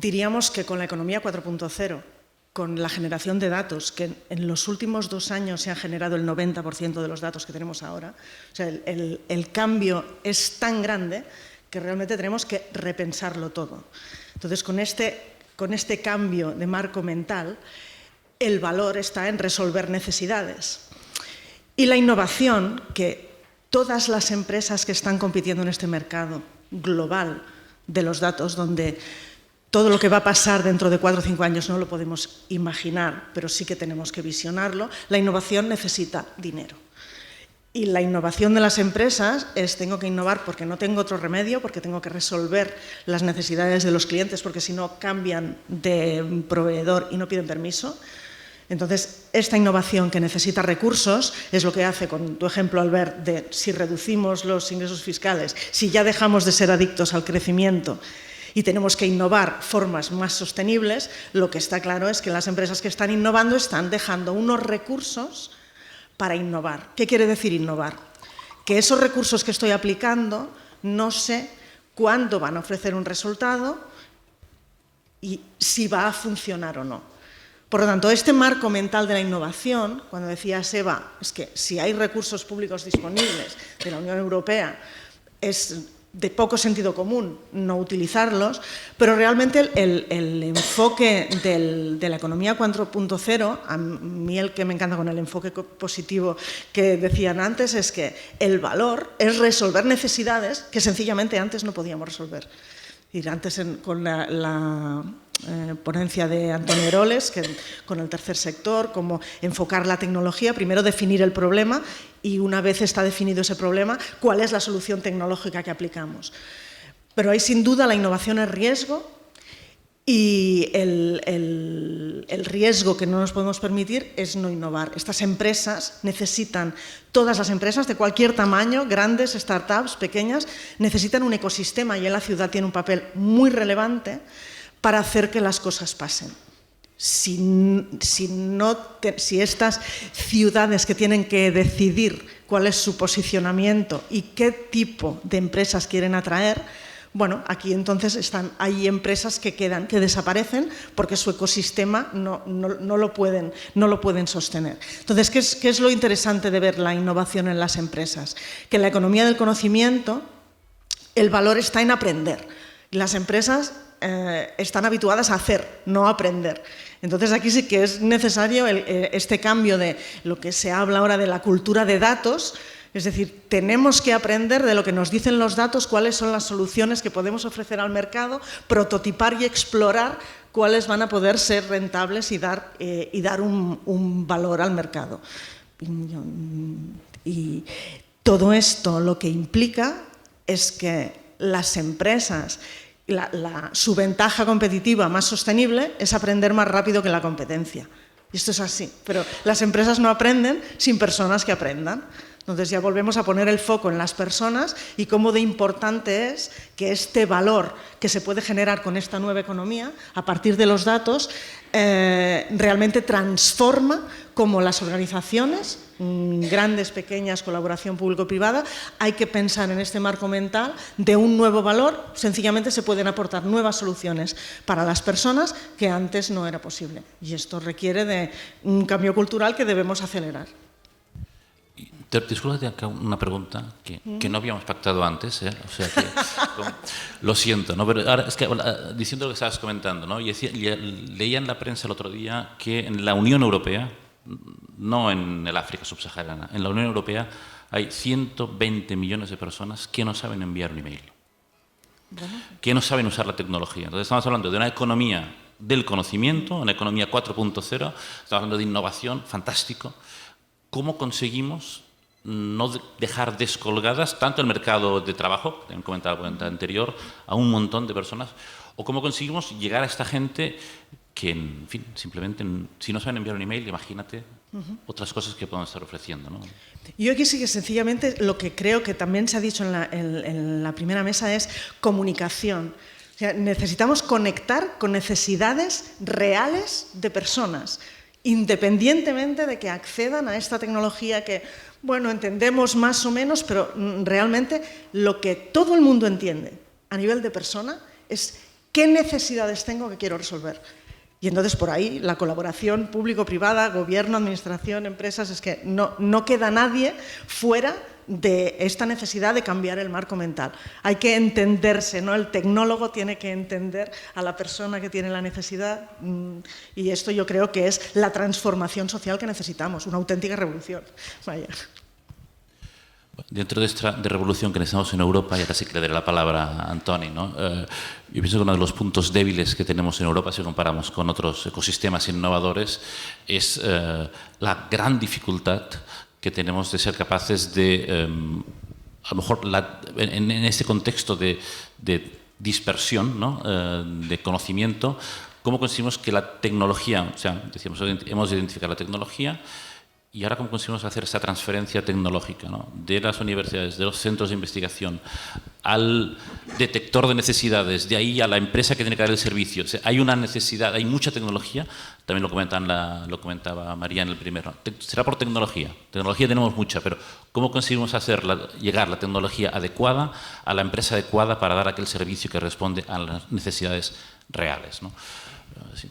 Diríamos que con la economía 4.0, con la generación de datos, que en los últimos 2 años se ha generado el 90% de los datos que tenemos ahora, o sea, el cambio es tan grande que realmente tenemos que repensarlo todo. Entonces, con este cambio de marco mental, el valor está en resolver necesidades. Y la innovación, que todas las empresas que están compitiendo en este mercado global de los datos, donde todo lo que va a pasar dentro de 4 o 5 años no lo podemos imaginar, pero sí que tenemos que visionarlo, la innovación necesita dinero. Y la innovación de las empresas es: tengo que innovar porque no tengo otro remedio, porque tengo que resolver las necesidades de los clientes, porque si no cambian de proveedor y no piden permiso. Entonces, esta innovación que necesita recursos es lo que hace, con tu ejemplo, Albert, de si reducimos los ingresos fiscales, si ya dejamos de ser adictos al crecimiento y tenemos que innovar formas más sostenibles, lo que está claro es que las empresas que están innovando están dejando unos recursos para innovar. ¿Qué quiere decir innovar? Que esos recursos que estoy aplicando no sé cuándo van a ofrecer un resultado y si va a funcionar o no. Por lo tanto, este marco mental de la innovación, cuando decía Eva, es que si hay recursos públicos disponibles de la Unión Europea, es de poco sentido común no utilizarlos, pero realmente el enfoque de la economía 4.0, a mí el que me encanta con el enfoque positivo que decían antes, es que el valor es resolver necesidades que sencillamente antes no podíamos resolver. Y antes con la ponencia de Antonio Eroles, con el tercer sector, cómo enfocar la tecnología, primero definir el problema y una vez está definido ese problema, cuál es la solución tecnológica que aplicamos. Pero hay sin duda la innovación es riesgo y el riesgo que no nos podemos permitir es no innovar. Estas empresas necesitan, todas las empresas de cualquier tamaño, grandes, startups, pequeñas, necesitan un ecosistema y en la ciudad tiene un papel muy relevante para hacer que las cosas pasen. Si estas ciudades que tienen que decidir cuál es su posicionamiento y qué tipo de empresas quieren atraer, bueno, aquí entonces hay empresas que desaparecen porque su ecosistema no lo pueden sostener. Entonces, ¿qué es lo interesante de ver la innovación en las empresas? Que en la economía del conocimiento el valor está en aprender. Las empresas están habituadas a hacer, no a aprender. Entonces aquí sí que es necesario este cambio de lo que se habla ahora de la cultura de datos, es decir, tenemos que aprender de lo que nos dicen los datos, cuáles son las soluciones que podemos ofrecer al mercado, prototipar y explorar cuáles van a poder ser rentables y dar un valor al mercado. Y todo esto lo que implica es que las empresas, su ventaja competitiva más sostenible es aprender más rápido que la competencia. Y esto es así, pero las empresas no aprenden sin personas que aprendan. Entonces ya volvemos a poner el foco en las personas y cómo de importante es que este valor que se puede generar con esta nueva economía, a partir de los datos, realmente transforma cómo las organizaciones, grandes, pequeñas, colaboración público-privada, hay que pensar en este marco mental de un nuevo valor. Sencillamente se pueden aportar nuevas soluciones para las personas que antes no era posible. Y esto requiere de un cambio cultural que debemos acelerar. Disculpa, tengo una pregunta que no habíamos pactado antes, o sea que lo siento, ¿no? Pero ahora es que diciendo lo que estabas comentando, ¿no? Y leía en la prensa el otro día que en la Unión Europea, no en el África subsahariana, en la Unión Europea hay 120 millones de personas que no saben enviar un email, que no saben usar la tecnología. Entonces estamos hablando de una economía del conocimiento, una economía 4.0, estamos hablando de innovación, fantástico. ¿Cómo conseguimos no dejar descolgadas tanto el mercado de trabajo, que han comentado en la anterior, a un montón de personas, o cómo conseguimos llegar a esta gente que, en fin, simplemente, si no saben enviar un email, imagínate otras cosas que podemos estar ofreciendo, ¿no? Yo aquí sí que sencillamente lo que creo que también se ha dicho en la primera mesa es comunicación. O sea, necesitamos conectar con necesidades reales de personas, independientemente de que accedan a esta tecnología que, bueno, entendemos más o menos, pero realmente lo que todo el mundo entiende a nivel de persona es ¿Qué necesidades tengo que quiero resolver? Y entonces por ahí la colaboración público-privada, gobierno, administración, empresas, es que no queda nadie fuera de esta necesidad de cambiar el marco mental. Hay que entenderse, ¿no? El tecnólogo tiene que entender a la persona que tiene la necesidad, y esto yo creo que es la transformación social que necesitamos, una auténtica revolución. Vaya. Dentro de esta revolución que necesitamos en Europa, y ahora sí que le daré la palabra a Antoni, ¿no? Yo pienso que uno de los puntos débiles que tenemos en Europa, si comparamos con otros ecosistemas innovadores, es la gran dificultad que tenemos de ser capaces de, a lo mejor en este contexto de dispersión, ¿no? De conocimiento, cómo conseguimos que la tecnología, o sea, decíamos, hemos de identificar la tecnología, y ahora cómo conseguimos hacer esa transferencia tecnológica, ¿no? De las universidades, de los centros de investigación, al detector de necesidades, de ahí a la empresa que tiene que dar el servicio. O sea, hay una necesidad, hay mucha tecnología, también lo comentaba María en el primero. Será por tecnología. Tecnología tenemos mucha, pero ¿cómo conseguimos llegar la tecnología adecuada a la empresa adecuada para dar aquel servicio que responde a las necesidades reales, ¿no? Sí.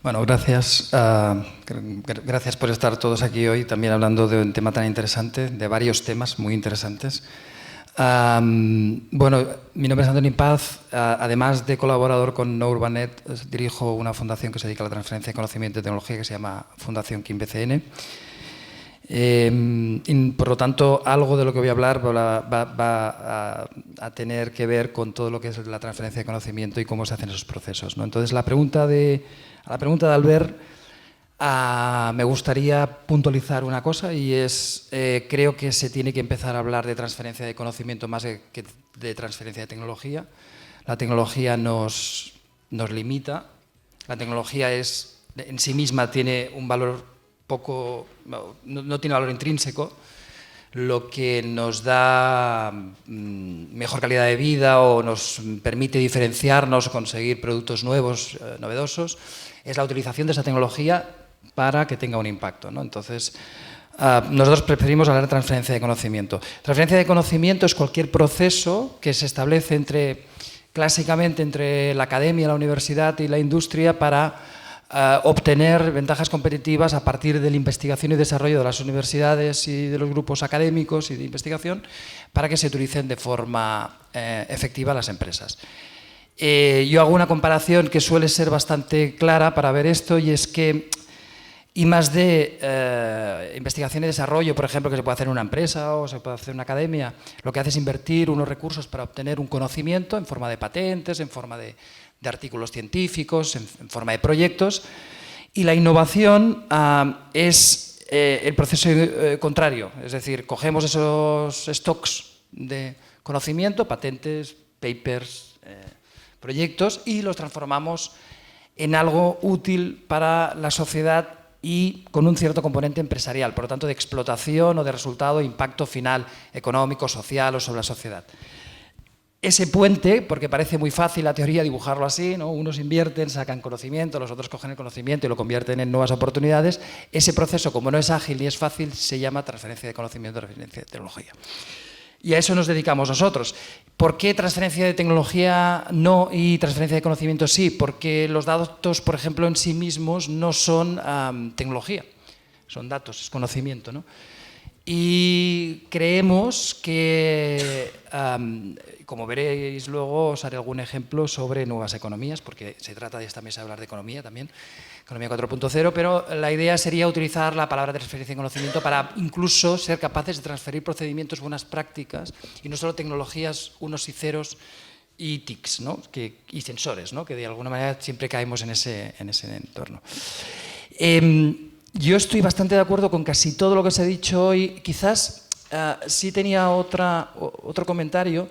Bueno, gracias. Gracias por estar todos aquí hoy, también hablando de un tema tan interesante, de varios temas muy interesantes. Bueno, mi nombre es Antoni Paz. Además de colaborador con No Urbanet, dirijo una fundación que se dedica a la transferencia de conocimiento y tecnología que se llama Fundación KIMBCN. Por lo tanto, algo de lo que voy a hablar va a tener que ver con todo lo que es la transferencia de conocimiento y cómo se hacen esos procesos, ¿no? Entonces, a la pregunta de Albert, me gustaría puntualizar una cosa, y es, creo que se tiene que empezar a hablar de transferencia de conocimiento más que de transferencia de tecnología. La tecnología nos limita, la tecnología en sí misma tiene un valor no tiene valor intrínseco, lo que nos da mejor calidad de vida o nos permite diferenciarnos o conseguir productos nuevos, novedosos, es la utilización de esa tecnología para que tenga un impacto, ¿no? Entonces, nosotros preferimos hablar de transferencia de conocimiento. Transferencia de conocimiento es cualquier proceso que se establece clásicamente entre la academia, la universidad y la industria para obtener ventajas competitivas a partir de la investigación y desarrollo de las universidades y de los grupos académicos y de investigación para que se utilicen de forma efectiva las empresas. Yo hago una comparación que suele ser bastante clara para ver esto, y es que I+D, investigación y desarrollo, por ejemplo, que se puede hacer en una empresa o se puede hacer en una academia, lo que hace es invertir unos recursos para obtener un conocimiento en forma de patentes, en forma de artículos científicos, en forma de proyectos, y la innovación es el proceso contrario, es decir, cogemos esos stocks de conocimiento, patentes, papers, proyectos, y los transformamos en algo útil para la sociedad y con un cierto componente empresarial, por lo tanto de explotación o de resultado, impacto final económico, social o sobre la sociedad. Ese puente, porque parece muy fácil la teoría dibujarlo así, ¿no? Unos invierten, sacan conocimiento, los otros cogen el conocimiento y lo convierten en nuevas oportunidades. Ese proceso, como no es ágil ni es fácil, se llama transferencia de conocimiento, transferencia de tecnología. Y a eso nos dedicamos nosotros. ¿Por qué transferencia de tecnología no y transferencia de conocimiento sí? Porque los datos, por ejemplo, en sí mismos no son tecnología, son datos, es conocimiento, ¿no? Y creemos que, como veréis luego, os haré algún ejemplo sobre nuevas economías, porque se trata de esta mesa de hablar de economía también, economía 4.0, pero la idea sería utilizar la palabra transferencia de conocimiento para incluso ser capaces de transferir procedimientos, buenas prácticas, y no solo tecnologías, unos y ceros y TICs, ¿no? Y sensores, ¿no? Que de alguna manera siempre caemos en ese entorno. Yo estoy bastante de acuerdo con casi todo lo que se ha dicho hoy. Quizás sí tenía otro comentario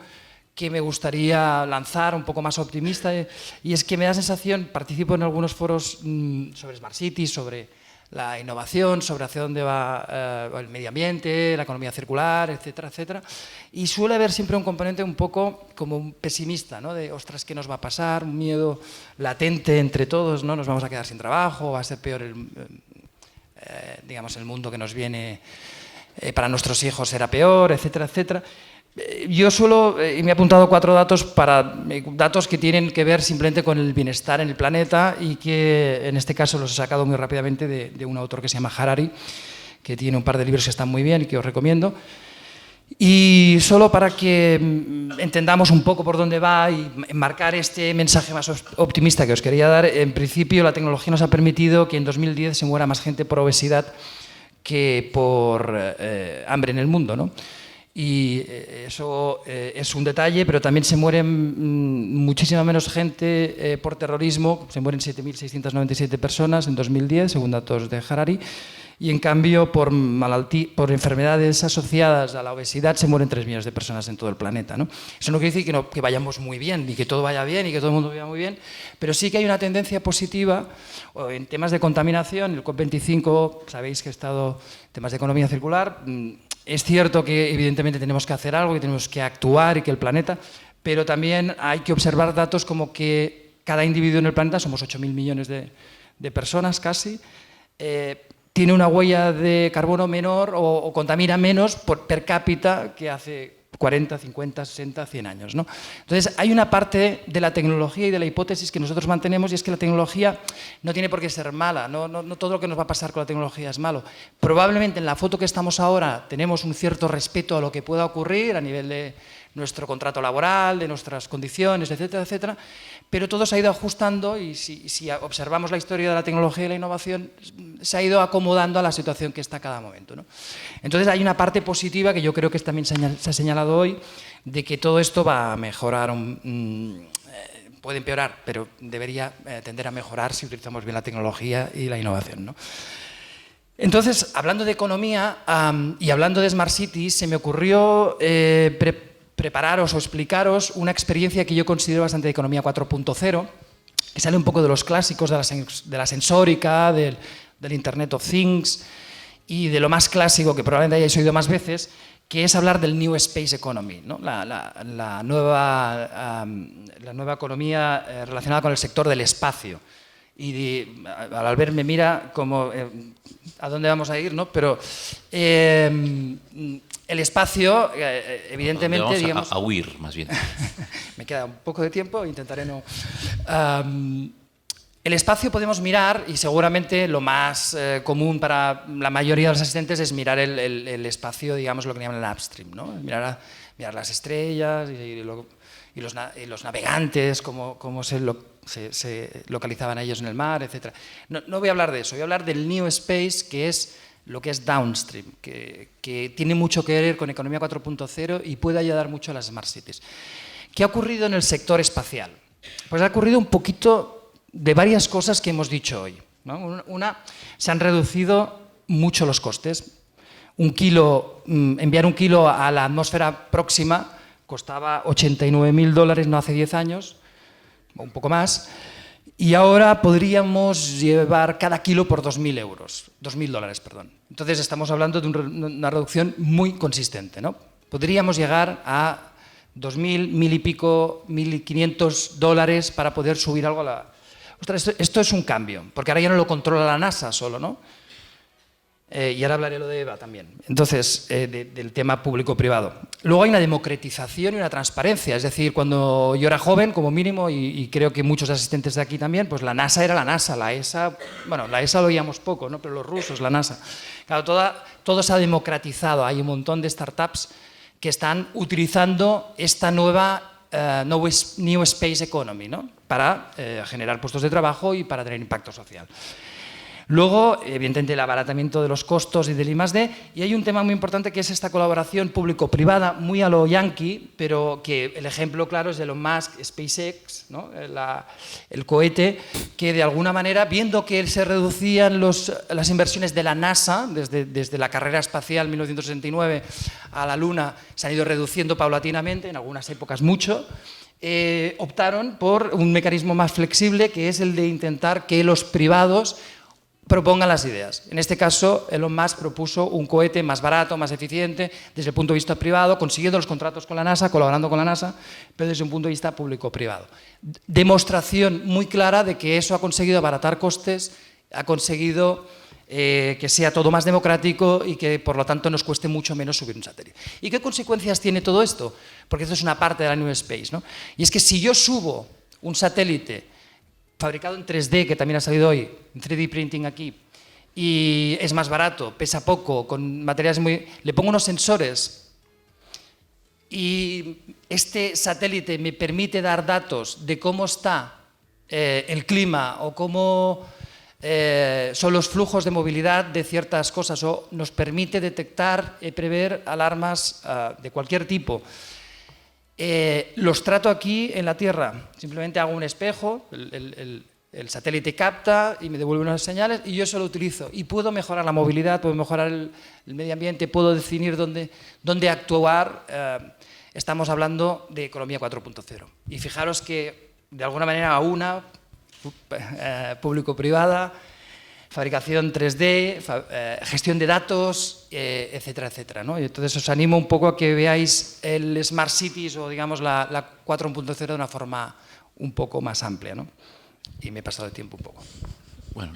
que me gustaría lanzar, un poco más optimista, y es que me da sensación, participo en algunos foros sobre Smart Cities, sobre la innovación, sobre hacia dónde va el medio ambiente, la economía circular, etcétera, etcétera, y suele haber siempre un componente un poco como un pesimista, ¿no? De, ostras, ¿qué nos va a pasar? Un miedo latente entre todos, ¿no? Nos vamos a quedar sin trabajo, va a ser peor digamos, el mundo que nos viene para nuestros hijos será peor, etcétera, etcétera. Yo me he apuntado 4 datos que tienen que ver simplemente con el bienestar en el planeta y que en este caso los he sacado muy rápidamente de un autor que se llama Harari, que tiene un par de libros que están muy bien y que os recomiendo. Y solo para que entendamos un poco por dónde va y enmarcar este mensaje más optimista que os quería dar, en principio la tecnología nos ha permitido que en 2010 se muera más gente por obesidad que por hambre en el mundo, ¿no? Y eso es un detalle, pero también se mueren muchísima menos gente por terrorismo, se mueren 7.697 personas en 2010, según datos de Harari, y en cambio por enfermedades asociadas a la obesidad se mueren 3 millones de personas en todo el planeta, ¿no? Eso no quiere decir que vayamos muy bien, ni que todo vaya bien, y que todo el mundo vaya muy bien, pero sí que hay una tendencia positiva en temas de contaminación. El COP25, sabéis que he estado en temas de economía circular. Es cierto que evidentemente tenemos que hacer algo, que tenemos que actuar y que el planeta, pero también hay que observar datos como que cada individuo en el planeta, somos 8.000 millones de personas casi, tiene una huella de carbono menor o contamina menos per cápita que hace 40, 50, 60, 100 años, ¿no? Entonces, hay una parte de la tecnología y de la hipótesis que nosotros mantenemos, y es que la tecnología no tiene por qué ser mala, no todo lo que nos va a pasar con la tecnología es malo. Probablemente en la foto que estamos ahora tenemos un cierto respeto a lo que pueda ocurrir a nivel de nuestro contrato laboral, de nuestras condiciones, etcétera, etcétera, pero todo se ha ido ajustando y si observamos la historia de la tecnología y la innovación, se ha ido acomodando a la situación que está a cada momento, ¿no? Entonces hay una parte positiva que yo creo que también se ha señalado hoy, de que todo esto va a mejorar, puede empeorar, pero debería tender a mejorar si utilizamos bien la tecnología y la innovación, ¿no? Entonces, hablando de economía y hablando de Smart Cities, se me ocurrió prepararos o explicaros una experiencia que yo considero bastante de economía 4.0, que sale un poco de los clásicos de la sensórica, del Internet of Things y de lo más clásico que probablemente hayáis oído más veces, que es hablar del New Space Economy, ¿no? la nueva economía relacionada con el sector del espacio. Y Albert me mira como a dónde vamos a ir, ¿no? Pero el espacio, evidentemente, digamos, a huir, más bien. Me queda un poco de tiempo, intentaré no. El espacio podemos mirar, y seguramente lo más común para la mayoría de los asistentes es mirar el espacio, digamos, lo que llaman el upstream, ¿no? Mirar las estrellas y los navegantes, cómo se localizaban ellos en el mar, etc. No voy a hablar de eso, voy a hablar del New Space, que es lo que es downstream, que tiene mucho que ver con economía 4.0 y puede ayudar mucho a las Smart Cities. ¿Qué ha ocurrido en el sector espacial? Pues ha ocurrido un poquito de varias cosas que hemos dicho hoy, ¿no? Se han reducido mucho los costes. Enviar un kilo a la atmósfera próxima costaba $89.000 no hace 10 años, un poco más, y ahora podríamos llevar cada kilo por $2.000, perdón. Entonces estamos hablando de una reducción muy consistente, ¿no? Podríamos llegar a $2.000, $1.000 y pico, $1.500 para poder subir algo a la... Ostras, esto es un cambio, porque ahora ya no lo controla la NASA solo, ¿no? Y ahora hablaré lo de EVA también. Entonces, del tema público-privado. Luego hay una democratización y una transparencia. Es decir, cuando yo era joven, como mínimo, y creo que muchos asistentes de aquí también, pues la NASA era la NASA, la ESA... Bueno, la ESA lo oíamos poco, ¿no? Pero los rusos, la NASA. Claro, todo se ha democratizado. Hay un montón de startups que están utilizando esta nueva New Space Economy, ¿no? Para generar puestos de trabajo y para tener impacto social. Luego, evidentemente, el abaratamiento de los costos y del I+D, y hay un tema muy importante que es esta colaboración público-privada, muy a lo yankee, pero que el ejemplo claro es de Elon Musk, SpaceX, ¿no? El cohete, que de alguna manera, viendo que se reducían las inversiones de la NASA, desde la carrera espacial 1969 a la Luna, se han ido reduciendo paulatinamente, en algunas épocas mucho, optaron por un mecanismo más flexible, que es el de intentar que los privados propongan las ideas. En este caso, Elon Musk propuso un cohete más barato, más eficiente, desde el punto de vista privado, consiguiendo los contratos con la NASA, colaborando con la NASA, pero desde un punto de vista público-privado. Demostración muy clara de que eso ha conseguido abaratar costes, ha conseguido que sea todo más democrático y que por lo tanto nos cueste mucho menos subir un satélite. ¿Y qué consecuencias tiene todo esto? Porque esto es una parte de la New Space, ¿no? Y es que si yo subo un satélite fabricado en 3D, que también ha salido hoy, en 3D printing aquí, y es más barato, pesa poco, con materiales muy... Le pongo unos sensores y este satélite me permite dar datos de cómo está el clima o cómo son los flujos de movilidad de ciertas cosas, o nos permite detectar y prever alarmas de cualquier tipo. Los trato aquí en la Tierra, simplemente hago un espejo, el satélite capta y me devuelve unas señales y yo eso lo utilizo. Y puedo mejorar la movilidad, puedo mejorar el medio ambiente, puedo definir dónde actuar. Estamos hablando de economía 4.0. Y fijaros que, de alguna manera, público-privada, fabricación 3D, gestión de datos, etcétera, etcétera, ¿no? Y entonces os animo un poco a que veáis el Smart Cities o, digamos, la 4.0 de una forma un poco más amplia, ¿no? Y me he pasado de tiempo un poco. Bueno,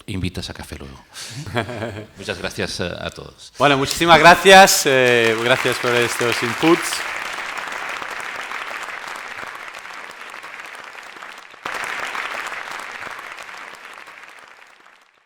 invitas a café luego. Muchas gracias a todos. Bueno, muchísimas gracias. Gracias por estos inputs.